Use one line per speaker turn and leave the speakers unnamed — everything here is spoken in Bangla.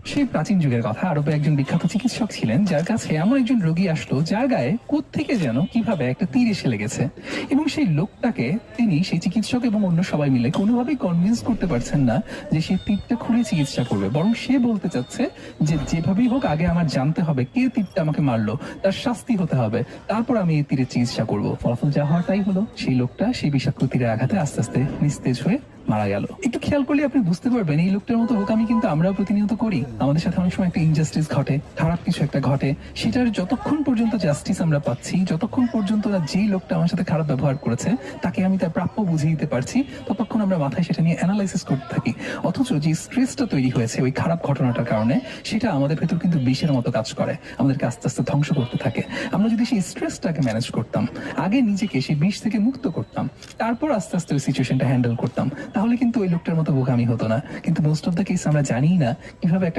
সেই প্রাচীন যুগের কথা, আরবে একজন বিখ্যাত চিকিৎসক ছিলেন যার কাছে এমন একজন রোগী আসলো যার গায়ে কোত্থেকে যেন কিভাবে একটা তীর এসে লেগেছে, এবং সেই লোকটাকে সেই চিকিৎসক এবং অন্য সবাই মিলে কোনোভাবেই কনভিন্স করতে পারছেন না যে সেই তীরটা খুলে চিকিৎসা করবে, বরং সে বলতে চাচ্ছে যে যেভাবেই হোক আগে আমার জানতে হবে কে তীরটা আমাকে মারলো, তার শাস্তি হতে হবে, তারপর আমি এই তীরের চিকিৎসা করবো। ফলাফল যা হওয়ার তাই হলো, সেই লোকটা সেই বিষাক্ত তীরের আঘাতে আস্তে আস্তে নিস্তেজ হয়ে মারা গেল। একটু খেয়াল করলে আপনি বুঝতে পারবেন এই লোকটার মতো বোকামি কিন্তু আমরাও প্রতিনিয়ত করি। আমাদের সাথে অনেক সময় একটা ইনজাস্টিস ঘটে, খারাপ কিছু একটা ঘটে, সেটার যতক্ষণ পর্যন্ত জাস্টিস আমরা পাচ্ছি, যতক্ষণ পর্যন্ত না যেই লোকটা আমার সাথে খারাপ ব্যবহার করেছে তাকে আমি তার প্রাপ্য বুঝিয়ে দিতে পারছি, ততক্ষণ আমরা মাথায় সেটা নিয়ে অ্যানালাইসিস করতে থাকি। অথচ যে স্ট্রেসটা তৈরি হয়েছে ওই খারাপ ঘটনাটার কারণে, সেটা আমাদের ভেতর কিন্তু বিষের মতো কাজ করে, আমাদেরকে আস্তে আস্তে ধ্বংস করতে থাকে। আমরা যদি সেই স্ট্রেসটাকে ম্যানেজ করতাম, আগে নিজেকে সেই বিষ থেকে মুক্ত করতাম, তারপর আস্তে আস্তে ওই সিচুয়েশনটা হ্যান্ডেল করতাম, তাহলে কিন্তু ওই লোকটার মতো বোকামি হতো না। কিন্তু মোস্ট অফ দ্য কেস আমরা জানিই না কিভাবে একটা